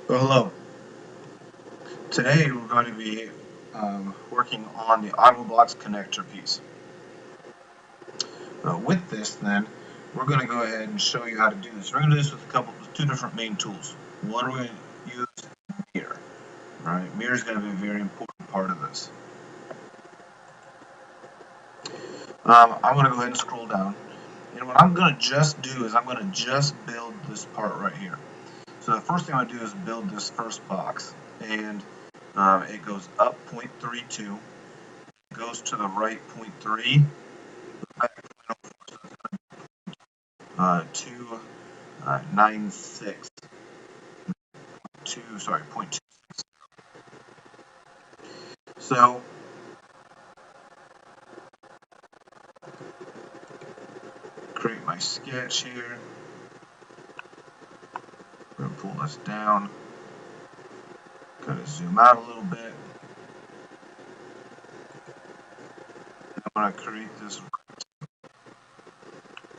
Well, hello. Today we're going to be working on the Autobox connector piece. With this, then, we're going to go ahead and show you how to do this. We're going to do this with two different main tools. One, we're going to use mirror. All right, mirror is going to be a very important part of this. I'm going to go ahead and scroll down, and what I'm going to just do is I'm going to just build this part right here. So the first thing I'm going to do is build this first box, and it goes up 0.32. Goes to the right 0.3, back 296, 0.2. So create my sketch here. We're gonna pull this down. Gotta zoom out a little bit. And I'm gonna create this.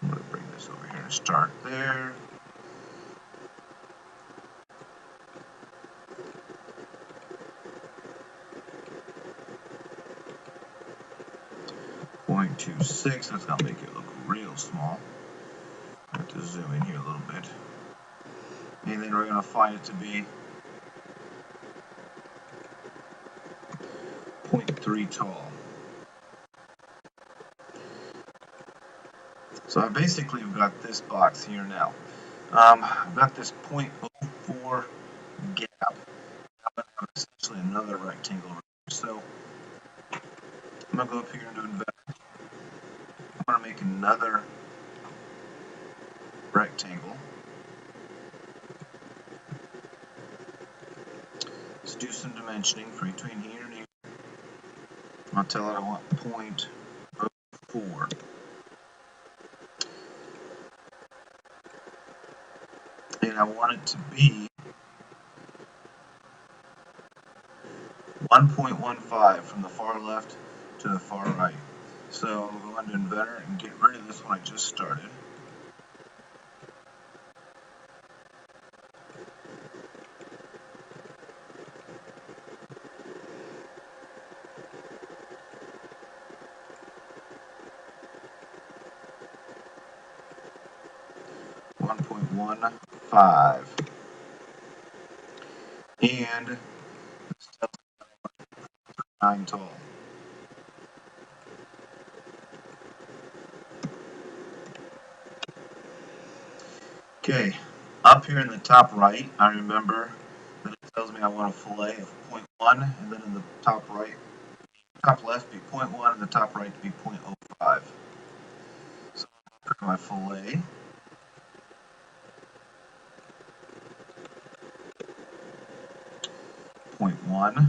I'm gonna bring this over here and start there. .26. That's gonna make it look real small. I have to zoom in here a little bit. And then we're gonna find it to be 0.3 tall. So I basically have got this box here now. I've got this 0.04 gap. I'm going to have essentially another rectangle right here. So I'm going to go up here and do invert. I'm going to make another rectangle. Let's do some dimensioning for between here and here. I'll tell it I want 0.04. And I want it to be 1.15 from the far left to the far right. So I'll go into Inventor and get rid of this one I just started. .15, and 9 tall. Okay, up here in the top right, I remember that it tells me I want a fillet of 0.1, and then in the top right, top left be 0.1, and the top right to be 0.05. So I'll pick my fillet. .1.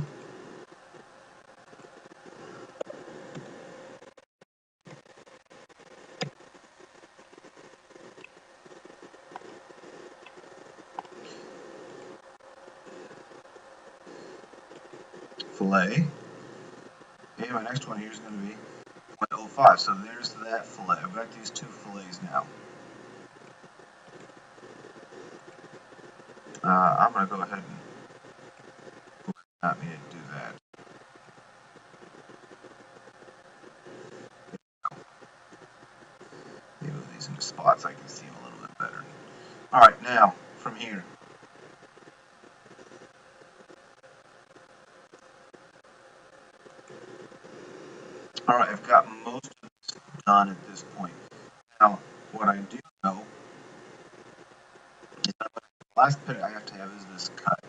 Fillet. Okay, my next one here is going to be 0.05. So there's that fillet. I've got these two fillets now. I'm going to go ahead and not need to do that. Maybe move these into spots I can see them a little bit better. Alright, now from here. Alright, I've got most of this done at this point. Now, what I do know is that the last bit I have to have is this cut.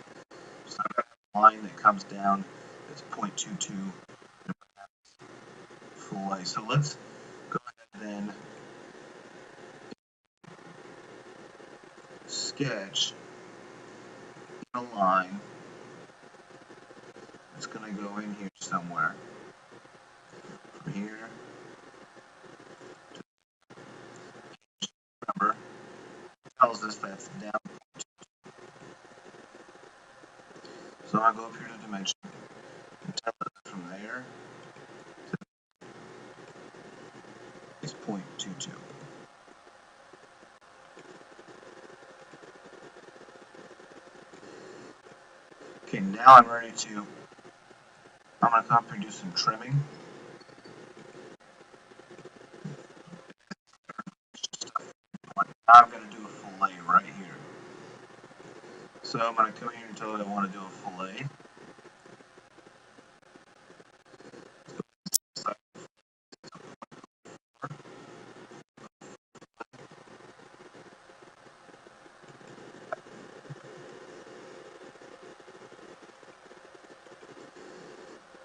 So I've got a line that comes down that's 0.22 fillet. So let's go ahead and sketch a line that's going to go in here somewhere. From here to, remember, it tells us that's down. So I'll go up here to dimension and tell it from there to is 0.22. Okay, now I'm ready to, I'm going to come up here and do some trimming. Now I'm going to do a fillet right here. So I'm going to come here and tell it I want to do a fillet.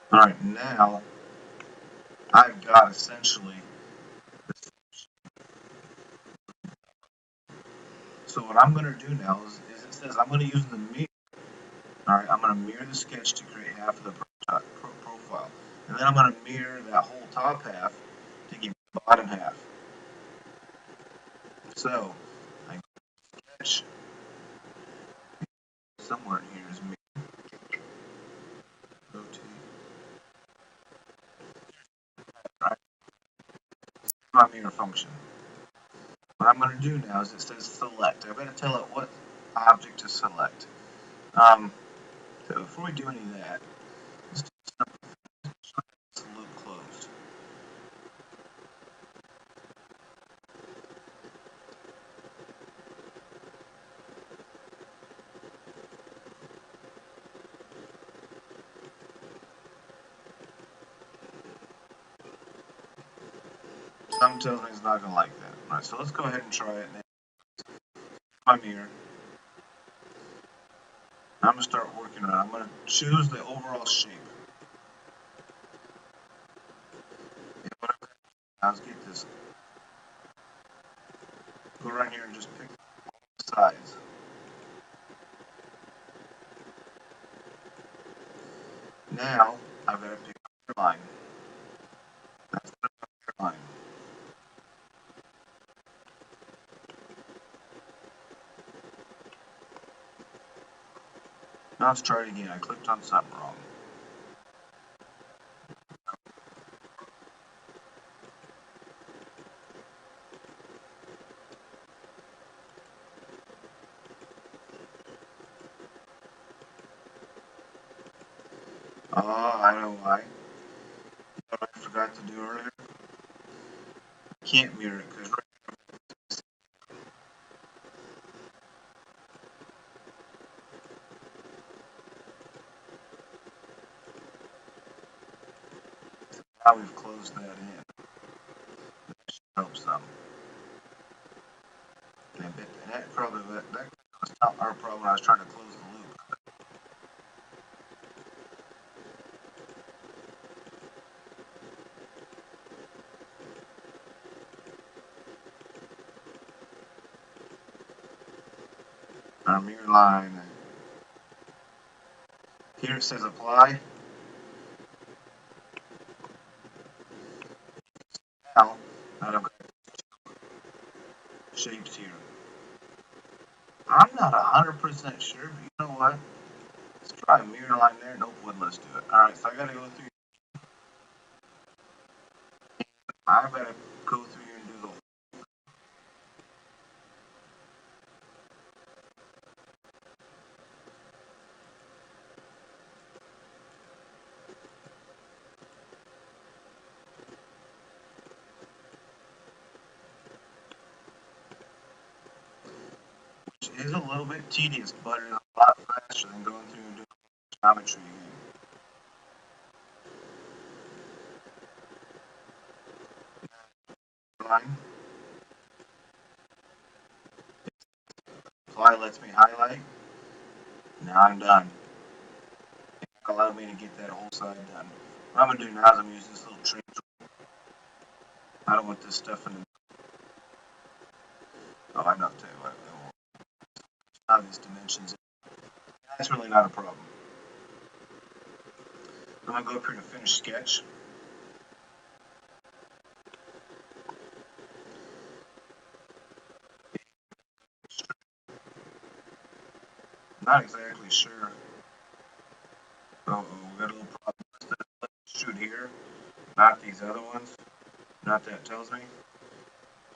Alright, now I've got essentially, so what I'm going to do now is it says I'm going to use the mirror. Alright, I'm going to mirror the sketch to create half of the profile. And then I'm going to mirror that whole top half to give the bottom half. So, I sketch somewhere in here is mirror. Rotate. Alright, my mirror function. What I'm going to do now is it says select. I'm going to tell it what object to select. So before we do any of that, let's do this loop closed. Some tells me it's not going to like that. Alright, so let's go ahead and try it now. My mirror. I'm going to start working on it. I'm going to choose the overall shape. And what I'm going to do now is get this. Go right here and just pick the size. Now, I've got to pick a line. That's the line. Now let's try it again. I clicked on something wrong. Oh, I know why. What I forgot to do earlier. I can't mirror it because now we've closed that in. That should help some. And that probably that was not our problem when I was trying to close the loop. Our mirror line. Here it says apply. Now I've got shapes here. I'm not 100% sure, but you know what? Let's try a mirror line there. Nope, wouldn't let's do it. Alright, so I gotta go through. I gotta go through here and do the. Which is a little bit tedious, but it's a lot faster than going through and doing geometry again. Line. Apply lets me highlight. Now I'm done. It allowed me to get that whole side done. What I'm gonna do now is I'm using this little trim tool. I don't want this stuff in the. Oh, I know. Tell you what. Now these dimensions. That's really not a problem. I'm gonna go up here to finish sketch. Not exactly sure. Oh, we got a little problem. Let's shoot here, not these other ones. Not that tells me.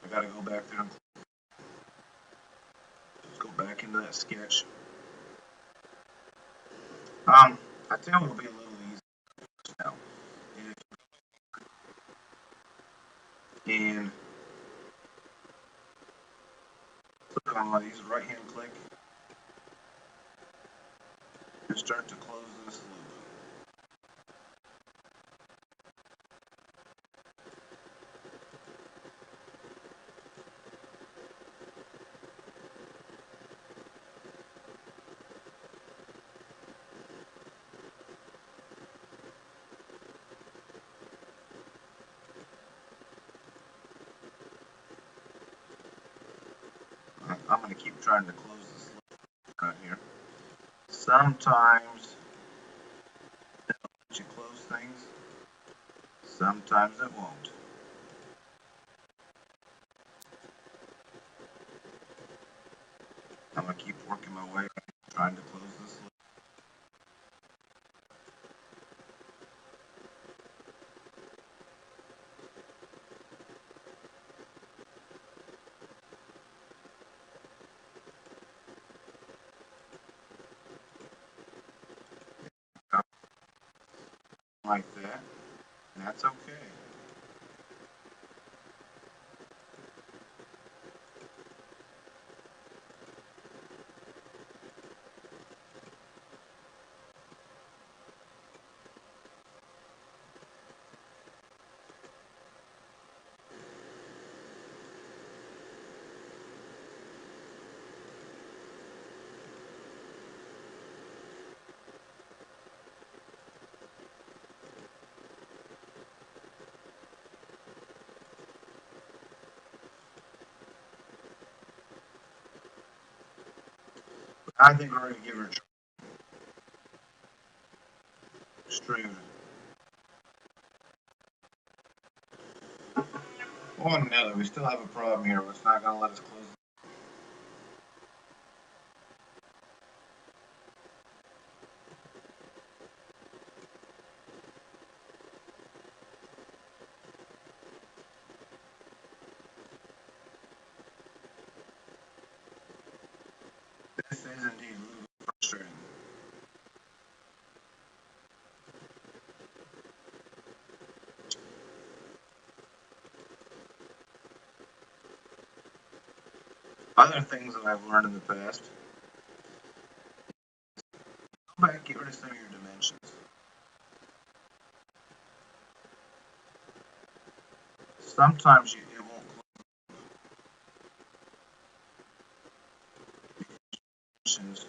I gotta go back there. Let's go back into that sketch. I think it'll be a little easier now. And click on one of these, right hand click, and start to close this loop. I'm going to keep trying to close this loop right here. Sometimes it'll let you close things, sometimes it won't. I'm going to keep working my way, trying to close this loop. Like that, and that's okay. I think we're going to give her a extrude. Oh no, we still have a problem here. It's not going to let us close. This is indeed a little bit frustrating. Other things that I've learned in the past, go back, get rid of some of your dimensions. Sometimes it won't close, dimensions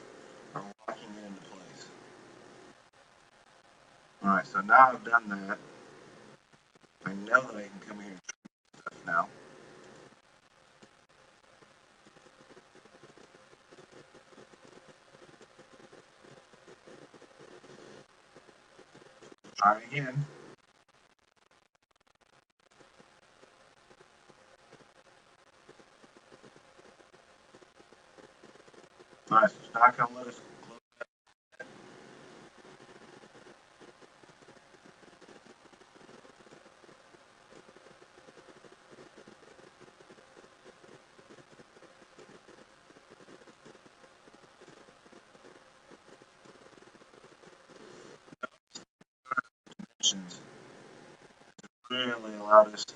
are locking it into place. Alright, so now I've done that. I know that I can come here and trim stuff now. Try it again. Alright, so it's not going to let us close dimensions. Really allowed us to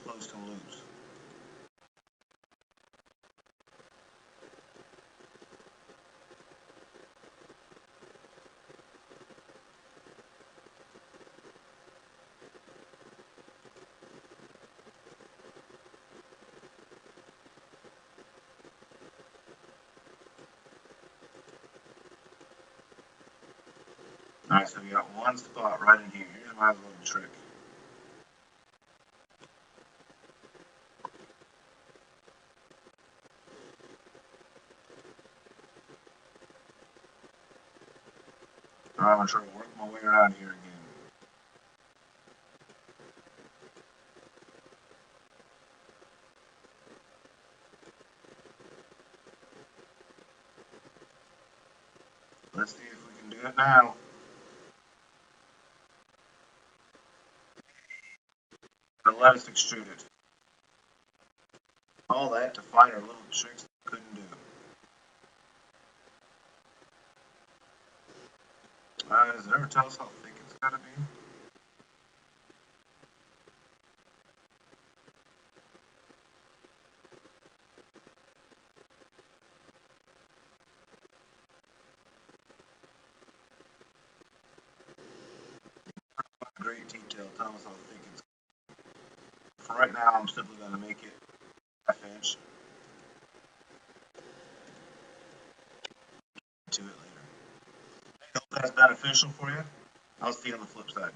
close some loops. Alright, so we got one spot right in here. Here's my little trick. Alright, I'm going to try to work my way around here again. Let's see if we can do it now. But let us extrude it. All that to find our little tricks that we couldn't do. Does it ever tell us how thick it's got to be? Great detail telling us how thick it's. For right now, I'm simply going to make it half inch. To it later. I hope that's beneficial for you. I'll see you on the flip side.